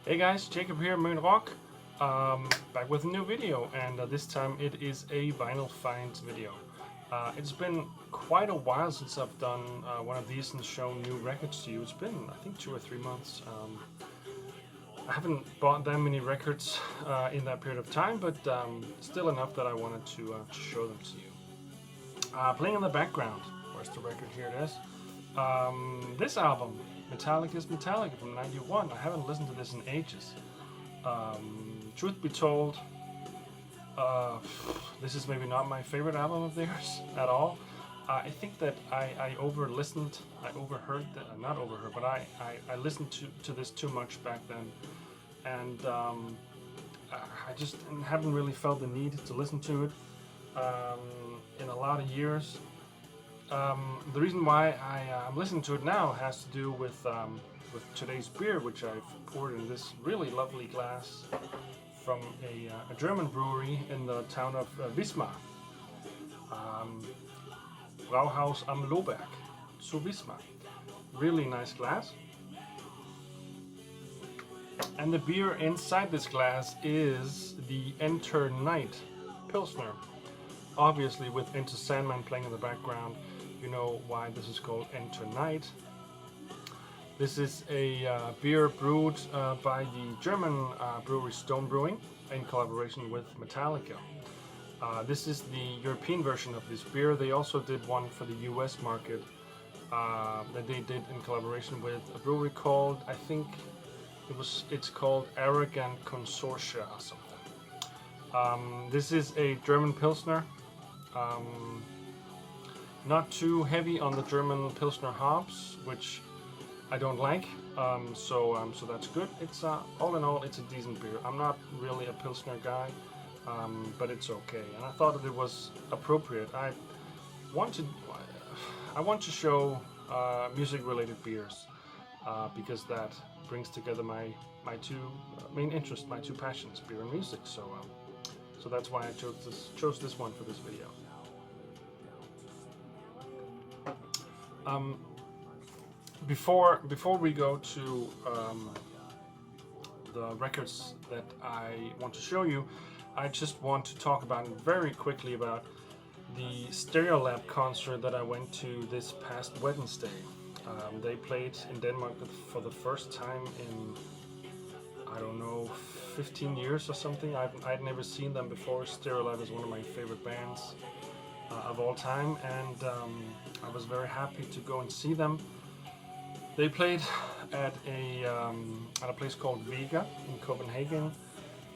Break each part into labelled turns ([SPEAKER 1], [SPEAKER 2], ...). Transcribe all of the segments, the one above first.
[SPEAKER 1] Hey guys, Jacob here, Moon Rock, back with a new video, and this time it is a vinyl finds video. It's been quite a while since I've done one of these and shown new records to you. It's been, I think, 2 or 3 months. I haven't bought that many records in that period of time, but still enough that I wanted to show them to you. Playing in the background, where's the record? Here it is. This album, Metallic is Metallic from '91. I haven't listened to this in ages. Truth be told, this is maybe not my favorite album of theirs at all. I think that I over-listened, I overheard, not overheard, but I listened to this too much back then. And I just haven't really felt the need to listen to it in a lot of years. The reason why I'm listening to it now has to do with today's beer, which I've poured in this really lovely glass from a German brewery in the town of Wismar. Brauhaus am Lohberg zu Wismar. Really nice glass. And the beer inside this glass is the Enter Night Pilsner. Obviously, with Enter Sandman playing in the background, you know why this is called Enter Night. This is a beer brewed by the German brewery Stone Brewing in collaboration with Metallica. This is the European version of this beer. They also did one for the US market that they did in collaboration with a brewery called, I think it's called Arrogant Consortia or something. This is a German Pilsner. Not too heavy on the German Pilsner hops, which I don't like, so that's good. It's all in all, it's a decent beer. I'm not really a Pilsner guy, but it's okay. And I thought that it was appropriate. I want to show music-related beers because that brings together my two main interests, my two passions, beer and music. So that's why I chose this one for this video. Before we go to the records that I want to show you, I just want to talk about very quickly about the Stereolab concert that I went to this past Wednesday. They played in Denmark for the first time in, I don't know, 15 years or something. I'd never seen them before. Stereolab is one of my favorite bands of all time, and I was very happy to go and see them. They played at a place called Vega in Copenhagen.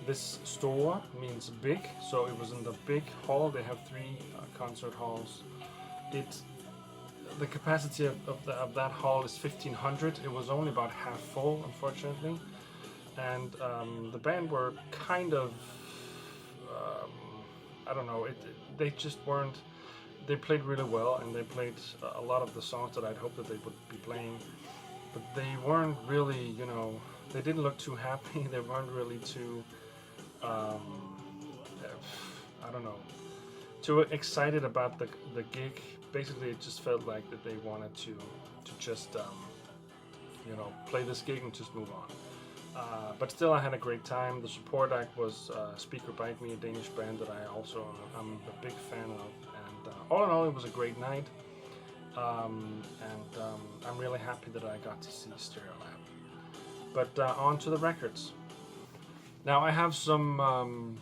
[SPEAKER 1] This store means big, so it was in the big hall. They have 3 concert halls. The capacity of that hall is 1,500. It was only about half full, unfortunately, and the band were kind of I don't know. They just weren't. They played really well, and they played a lot of the songs that I'd hoped that they would be playing, but they weren't really, you know, they didn't look too happy. They weren't really too, I don't know, too excited about the gig. Basically, it just felt like that they wanted to just, you know, play this gig and just move on. But still, I had a great time. The support act was Speaker Bite Me, a Danish band that I also am a big fan of. And all in all, it was a great night. I'm really happy that I got to see Stereolab. But on to the records. Now I have some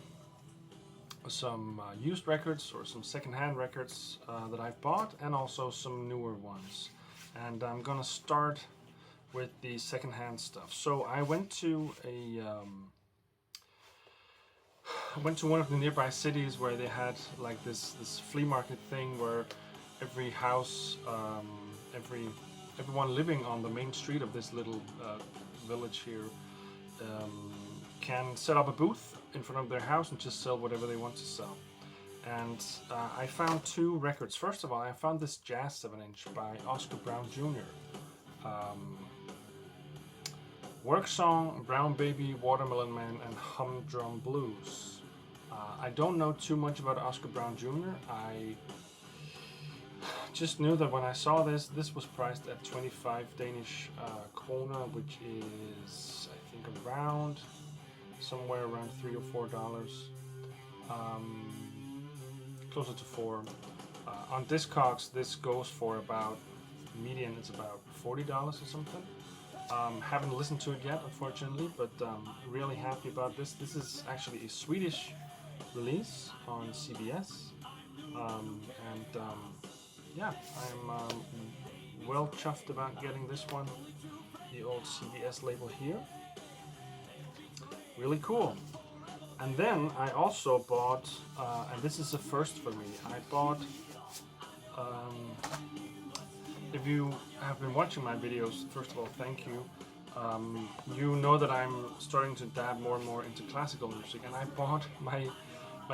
[SPEAKER 1] used records or some second-hand records that I've bought, and also some newer ones. And I'm gonna start with the second-hand stuff. So I went to one of the nearby cities where they had like this flea market thing where every house, everyone living on the main street of this little village here can set up a booth in front of their house and just sell whatever they want to sell. And I found 2 records. First of all, I found this jazz 7-inch by Oscar Brown Jr. Work Song, Brown Baby, Watermelon Man, and Humdrum Blues. I don't know too much about Oscar Brown Jr. I just knew that when I saw this was priced at 25 Danish kroner, which is, I think, around somewhere around $3 or $4, closer to 4. On Discogs, this goes for about median. It's about $40 or something. Haven't listened to it yet, unfortunately, but really happy about this. This is actually a Swedish release on CBS, yeah, I'm well chuffed about getting this one. The old CBS label here, really cool. And then I also bought, and this is a first for me. I bought. If you have been watching my videos, first of all, thank you. You know that I'm starting to dab more and more into classical music, and I bought my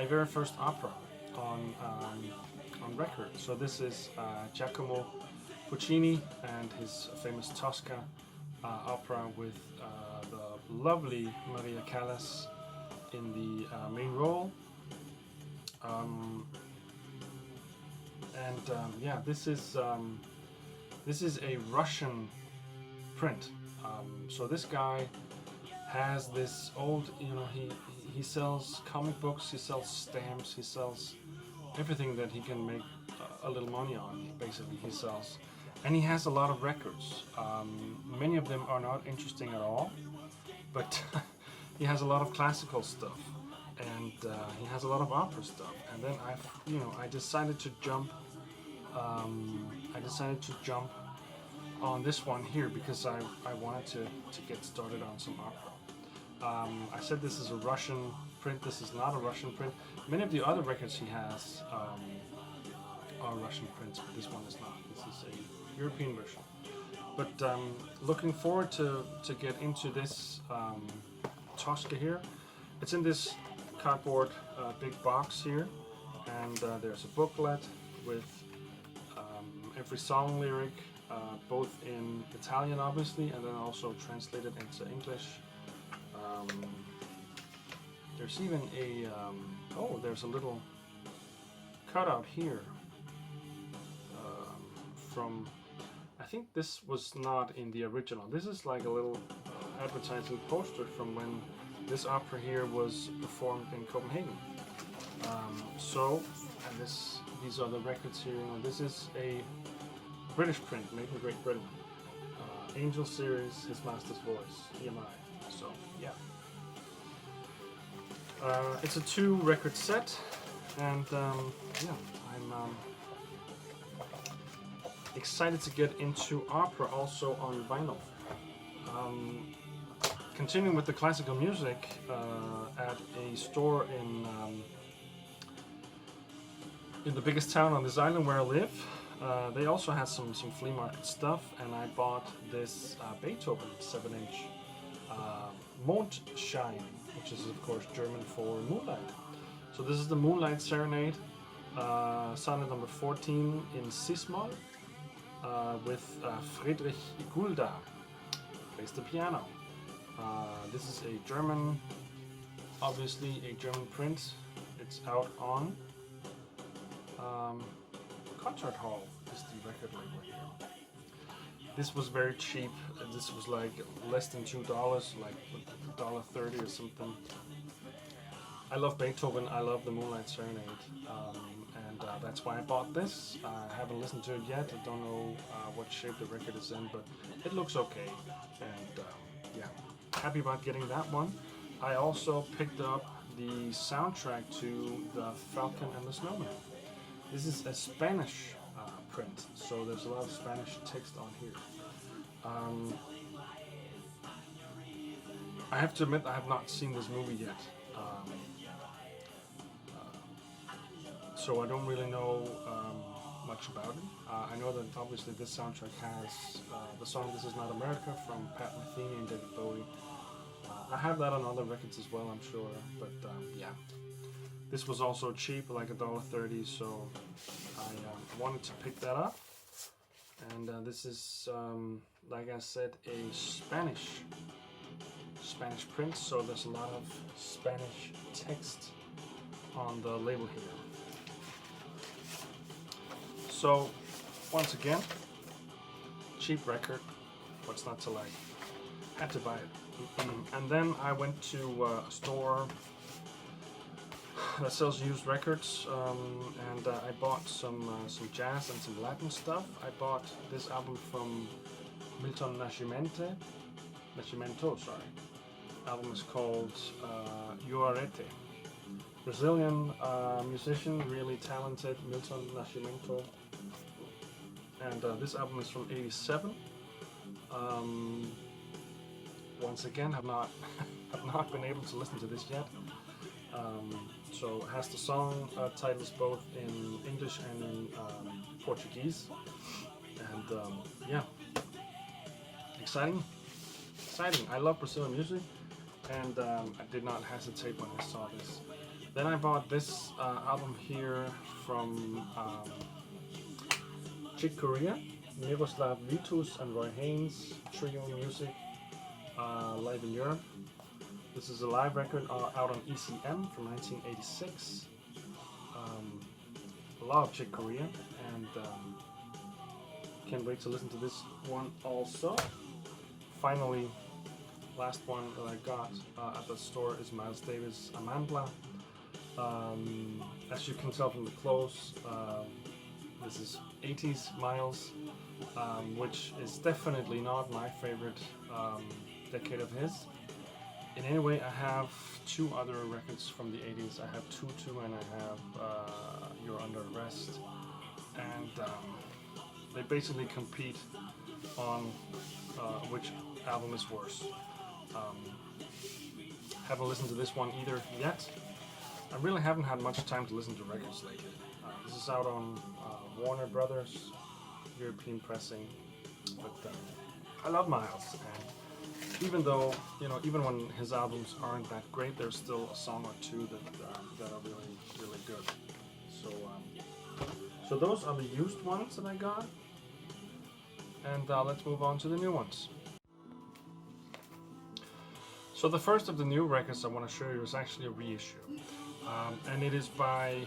[SPEAKER 1] very first opera on record. So this is Giacomo Puccini and his famous Tosca opera with the lovely Maria Callas in the main role. Yeah, this is a Russian print. So this guy has this old, he sells comic books, he sells stamps, he sells everything that he can make a little money on, basically he sells. And he has a lot of records. Many of them are not interesting at all, but he has a lot of classical stuff, and he has a lot of opera stuff. And then I decided to jump. On this one here because I wanted to get started on some opera. I said this is a Russian print. This is not a Russian print. Many of the other records he has are Russian prints, but this one is not. This is a European version. But looking forward to get into this Tosca here. It's in this cardboard big box here, and there's a booklet with every song lyric, both in Italian obviously, and then also translated into English. There's even a, there's a little cutout here from, I think this was not in the original. This is like a little advertising poster from when this opera here was performed in Copenhagen. And these are the records here. This is a British print made in Great Britain. Angel series, His Master's Voice, EMI. So yeah, it's a 2-record set, and yeah, I'm excited to get into opera also on vinyl. Continuing with the classical music, at a store in the biggest town on this island where I live. They also had some flea market stuff, and I bought this Beethoven 7-inch Mondschein, which is of course German for moonlight. So this is the Moonlight Serenade, sonnet number 14 in Cis-Moll, with Friedrich Gulda plays the piano. This is a German, obviously a German print. It's out on Concert Hall is the record label here. This was very cheap. This was like less than $2, like $1.30 or something. I love Beethoven. I love the Moonlight Serenade, and that's why I bought this. I haven't listened to it yet. I don't know what shape the record is in, but it looks okay. And yeah, happy about getting that one. I also picked up the soundtrack to The Falcon and the Snowman. This is a Spanish print, so there's a lot of Spanish text on here. I have to admit I have not seen this movie yet, so I don't really know much about it. I know that obviously this soundtrack has the song "This Is Not America" from Pat Metheny and David Bowie. I have that on other records as well, I'm sure, but yeah. This was also cheap, like $1.30, so I wanted to pick that up. And this is, like I said, a Spanish print, so there's a lot of Spanish text on the label here. So, once again, cheap record, what's not to like? Had to buy it. And then I went to a store that sells used records, and I bought some jazz and some Latin stuff. I bought this album from Milton Nascimento, sorry. Album is called Uarete. Brazilian musician, really talented, Milton Nascimento. And this album is from '87. Once again, have not been able to listen to this yet. So it has the song titles both in English and in Portuguese. And yeah, exciting. I love Brazilian music, and I did not hesitate when I saw this. Then I bought this album here from Chick Corea, Miroslav Vitus and Roy Haynes trio music, live in Europe. This is a live record out on ECM from 1986. A lot of Chick Corea, and can't wait to listen to this one also. Finally, last one that I got at the store is Miles Davis' Amandla. As you can tell from the clothes, this is 80s Miles, which is definitely not my favorite decade of his. In any way, I have two other records from the 80s. I have Tutu and I have You're Under Arrest. And they basically compete on which album is worse. Haven't listened to this one either yet. I really haven't had much time to listen to records lately. This is out on Warner Brothers, European pressing. But I love Miles. And even though, even when his albums aren't that great, there's still a song or two that are really, really good. So those are the used ones that I got, and let's move on to the new ones. So the first of the new records I want to show you is actually a reissue, and it is by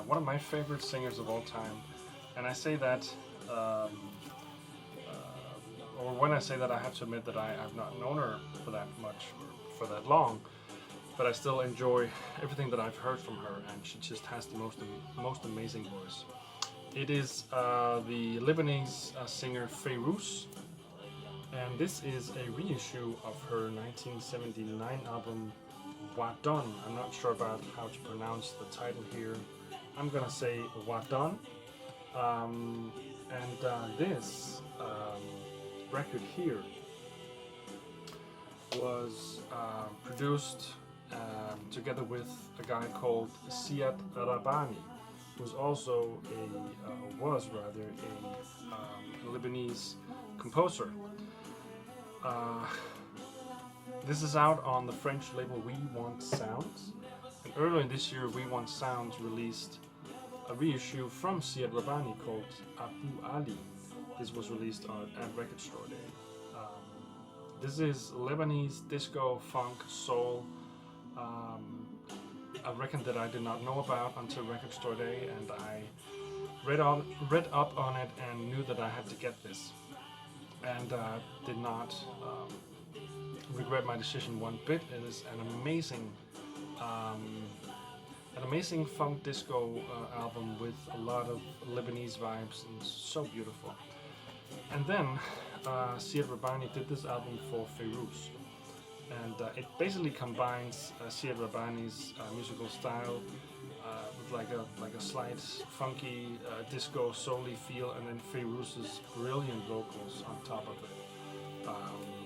[SPEAKER 1] one of my favorite singers of all time, and I say that. Or when I say that, I have to admit that I have not known her for that much, or for that long, but I still enjoy everything that I've heard from her, and she just has the most amazing voice. It is the Lebanese singer Fayrouz, and this is a reissue of her 1979 album Wadon. I'm not sure about how to pronounce the title here. I'm gonna say Wadon, and this record here was produced together with a guy called Ziad Rabbani, who's also was a Lebanese composer. This is out on the French label We Want Sounds, and earlier this year We Want Sounds released a reissue from Ziad Rabbani called Abu Ali. This was released at Record Store Day. This is Lebanese disco, funk, soul, a record that I did not know about until Record Store Day, and I read up on it and knew that I had to get this, and did not regret my decision one bit. It is an amazing funk disco album with a lot of Lebanese vibes, and so beautiful. And then Ziad Rabbani did this album for Fayrouz, and it basically combines Ziad Rabbani's musical style with like a slight funky disco soul-y feel, and then Fayrouz's brilliant vocals on top of it.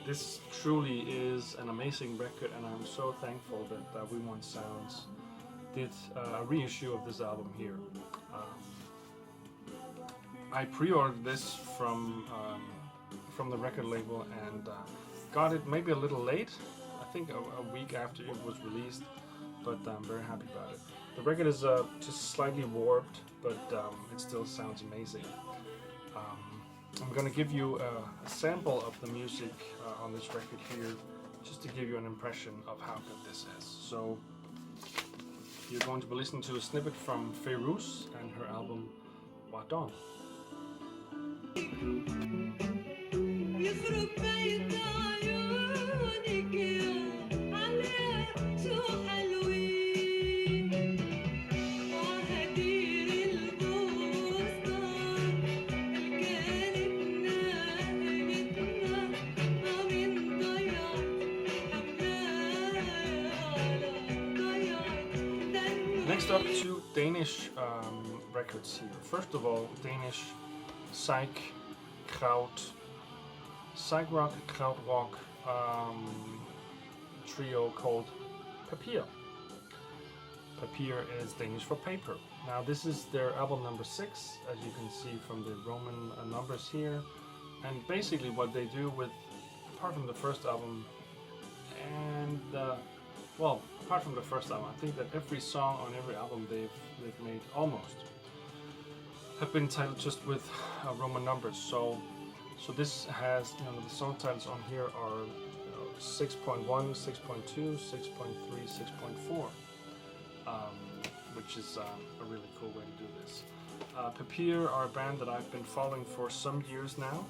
[SPEAKER 1] This truly is an amazing record, and I'm so thankful that We Want Sounds did a reissue of this album here. I pre-ordered this from the record label and got it maybe a little late. I think a week after it was released, but I'm very happy about it. The record is just slightly warped, but it still sounds amazing. I'm going to give you a sample of the music on this record here, just to give you an impression of how good this is. So you're going to be listening to a snippet from Fayrouz and her album Wadon.
[SPEAKER 2] يخرب بيت عيونك يا
[SPEAKER 1] Next up, two Danish records here. First of all, Danish Psych rock, krautrock trio called Papir. Papir is Danish for paper. Now this is their album number 6, as you can see from the Roman numbers here. And basically what they do with, apart from the first album, and well, apart from the first album, I think that every song on every album they've made almost have been titled just with Roman numbers. So this has, the song titles on here are 6.1, 6.2, 6.3, 6.4, which is a really cool way to do this. Papir are a band that I've been following for some years now.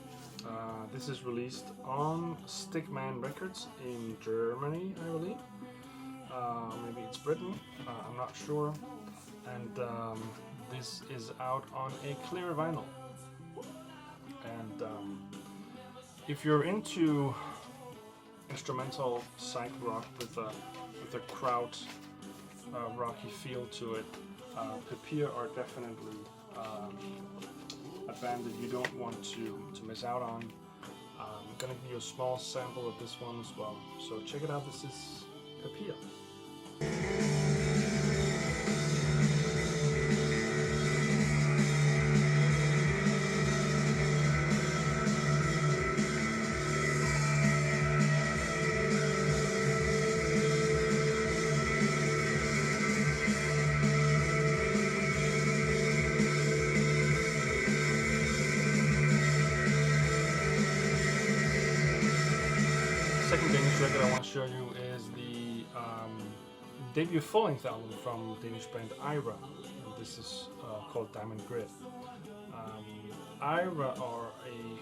[SPEAKER 1] This is released on Stickman Records in Germany, I believe. Maybe it's Britain, I'm not sure. And this is out on a clear vinyl. And if you're into instrumental psych rock with a kraut rocky feel to it, Papir are definitely a band that you don't want to miss out on. I'm gonna give you a small sample of this one as well, so check it out. This is Papir. Second Danish record I want to show you is the debut full-length album from Danish band Ira. And this is called Diamond Grid. Ira are a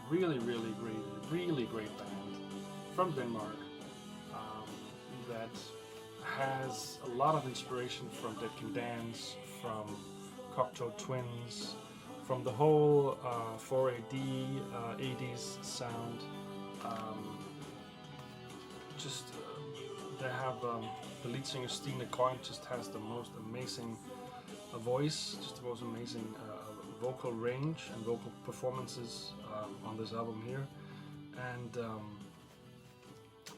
[SPEAKER 1] really great band from Denmark that has a lot of inspiration from Dead Can Dance, from Cocteau Twins, from the whole 4AD 80s sound. They have the lead singer Stine Grøn just has the most amazing voice, just the most amazing vocal range and vocal performances on this album here, and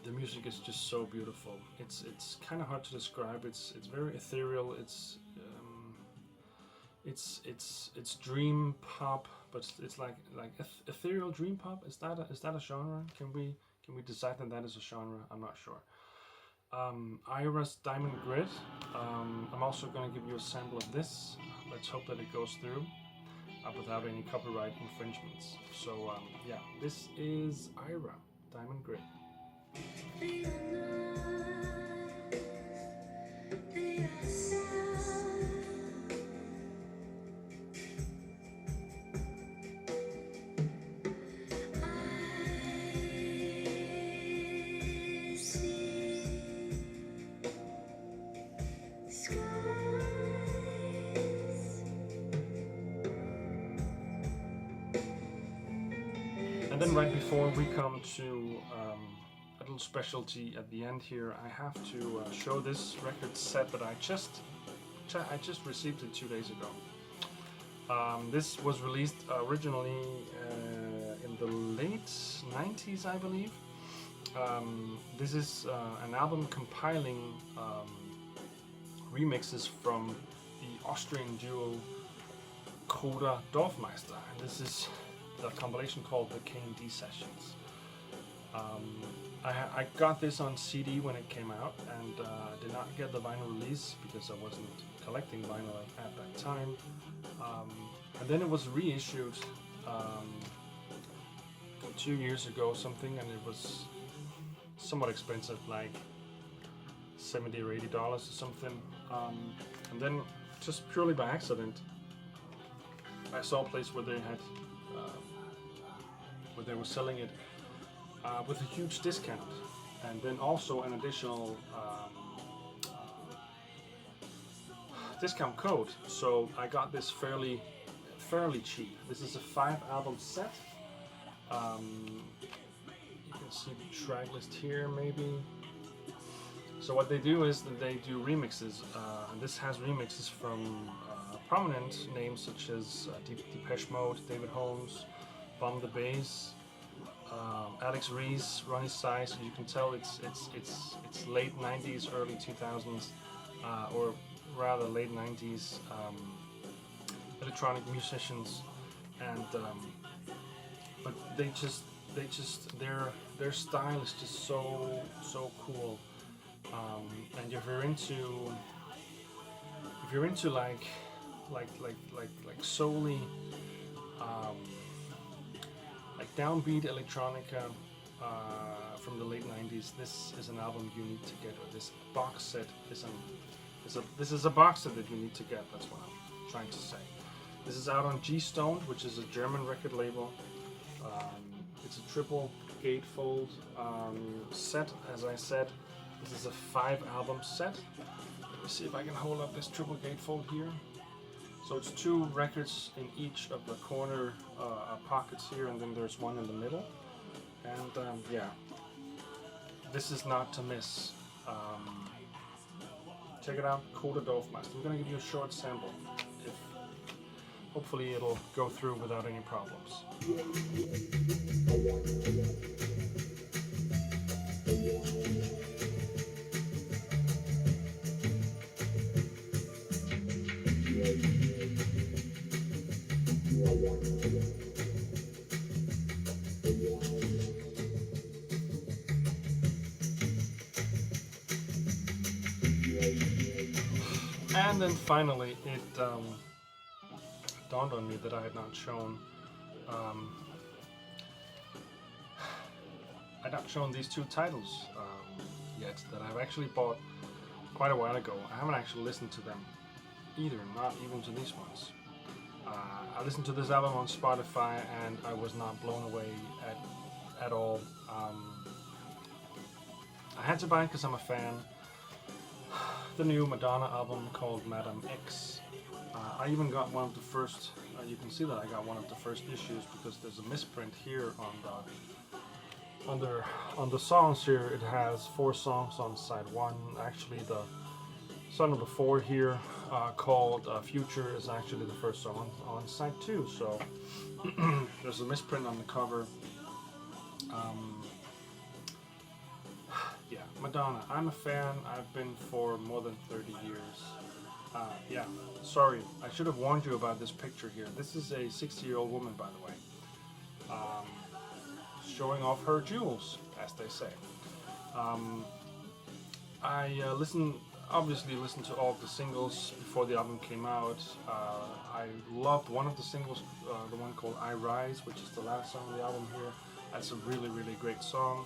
[SPEAKER 1] the music is just so beautiful. It's kind of hard to describe. It's very ethereal. It's dream pop, but it's like ethereal dream pop. Is that a genre? Can we decide that is a genre? I'm not sure. Ira's Diamond Grid. I'm also going to give you a sample of this. Let's hope that it goes through without any copyright infringements. So yeah, this is Ira, Diamond Grid. And then right before we come to a little specialty at the end here, I have to show this record set that I just received it 2 days ago. This was released originally in the late 90s, I believe. This is an album compiling remixes from the Austrian duo Kruder Dorfmeister. And this is the compilation called the K&D Sessions. I got this on CD when it came out, and did not get the vinyl release because I wasn't collecting vinyl at that time. And then it was reissued 2 years ago something, and it was somewhat expensive, like $70 or $80 or something. And then just purely by accident, I saw a place where they had where they were selling it with a huge discount, and then also an additional discount code. So I got this fairly cheap. This is a 5-album set. You can see the track list here, maybe. So what they do is that they do remixes. And this has remixes from prominent names such as Depeche Mode, David Holmes, Bomb the Bass, Alex Reese, Ronnie Size. You can tell it's late '90s, early 2000s, or rather late '90s electronic musicians, and but their style is just so cool. And if you're into like solely like downbeat electronica from the late '90s, this is an album you need to get. Or this box set this is a box set that you need to get. That's what I'm trying to say. This is out on G Stoned, which is a German record label. It's a triple gatefold set, as I said. This is a 5-album set. Let me see if I can hold up this triple gatefold here. So it's 2 records in each of the corner pockets here, and then there's one in the middle. And yeah, this is not to miss. Check it out, Coda Dorfmeister. I'm going to give you a short sample. Hopefully it'll go through without any problems. And then finally, it dawned on me that I had not shown these 2 titles yet that I've actually bought quite a while ago. I haven't actually listened to them either, not even to these ones. I listened to this album on Spotify and I was not blown away at all. I had to buy it because I'm a fan. The new Madonna album called Madame X. I even got one of the first, you can see that I got one of the first issues because there's a misprint here on the songs here. It has 4 songs on side 1. Actually the song number 4 here called Future is actually the first song on side 2. So there's a misprint on the cover. Yeah, Madonna. I'm a fan. I've been for more than 30 years. Yeah, sorry. I should have warned you about this picture here. This is a 60-year-old woman, by the way. Showing off her jewels, as they say. I obviously listened to all of the singles before the album came out. I loved one of the singles, the one called I Rise, which is the last song on the album here. That's a really, really great song.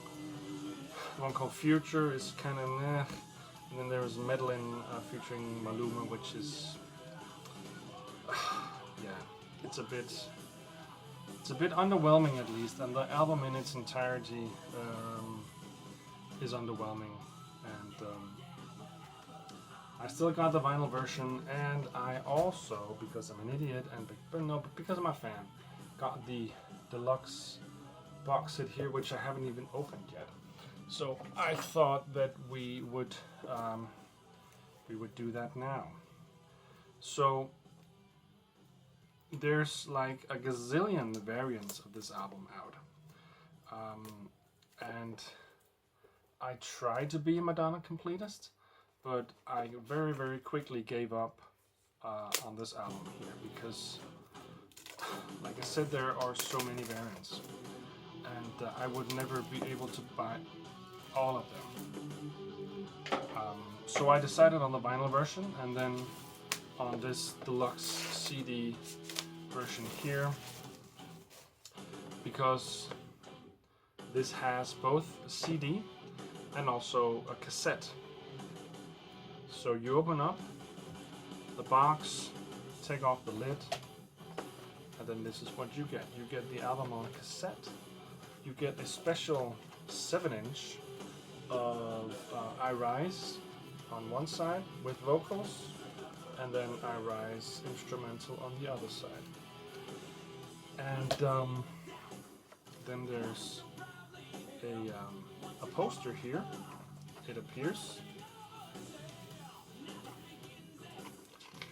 [SPEAKER 1] The one called Future is kind of meh. And then there was Medlin featuring Maluma, which is, yeah, it's a bit underwhelming at least. And the album in its entirety is underwhelming. And I still got the vinyl version, and I also, because I'm an idiot, but because I'm a fan, got the deluxe box set here, which I haven't even opened yet. So I thought that we would do that now. So there's like a gazillion variants of this album out, and I tried to be a Madonna completist, but I very, very quickly gave up on this album here because, like I said, there are so many variants, and I would never be able to buy all of them. So I decided on the vinyl version, and then on this deluxe CD version here, because this has both a CD and also a cassette. So you open up the box, take off the lid, and then this is what you get. You get the album on cassette. You get a special 7-inch of I Rise on one side with vocals, and then I Rise instrumental on the other side. And then there's a poster here, it appears,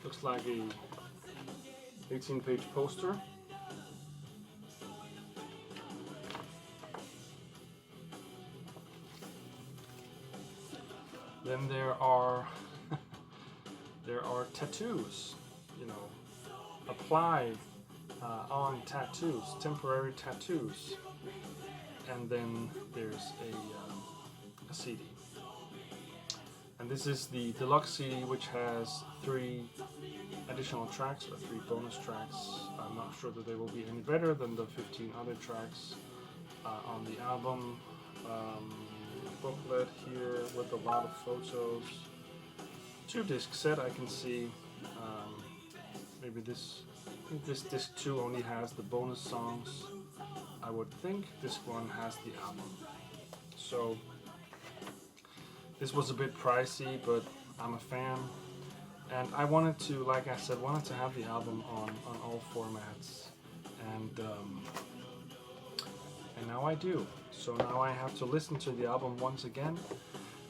[SPEAKER 1] Looks like a 18-page poster. Then there are tattoos, you know, apply on tattoos, temporary tattoos, and then there's a CD. And this is the deluxe CD, which has 3 additional tracks or 3 bonus tracks. I'm not sure that they will be any better than the 15 other tracks on the album. Booklet here with a lot of photos. 2-disc set, I can see. Maybe this. I think this disc 2 only has the bonus songs. I would think disc 1 has the album. So this was a bit pricey, but I'm a fan, and I wanted to, like I said, wanted to have the album on all formats, and now I do. So now I have to listen to the album once again.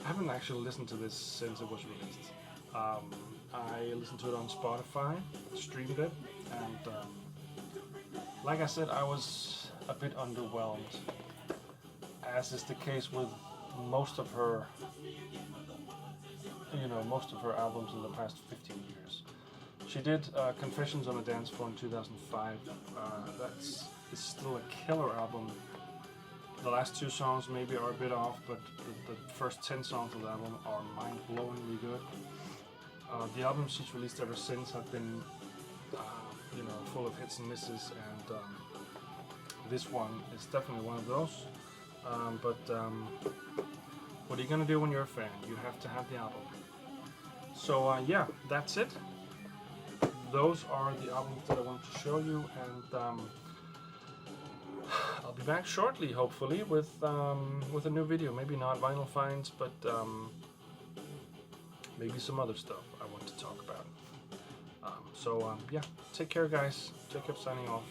[SPEAKER 1] I haven't actually listened to this since it was released. I listened to it on Spotify, streamed it, and like I said, I was a bit underwhelmed, as is the case with most of her albums in the past 15 years. She did Confessions on a Dance Floor in 2005. It's still a killer album. The last 2 songs maybe are a bit off, but the first 10 songs of the album are mind-blowingly good. The albums she's released ever since have been, full of hits and misses, and this one is definitely one of those. What are you gonna do when you're a fan? You have to have the album. So yeah, that's it. Those are the albums that I wanted to show you, and I'll be back shortly, hopefully, with a new video. Maybe not vinyl finds, but maybe some other stuff I want to talk about. Yeah, take care, guys. Jacob signing off.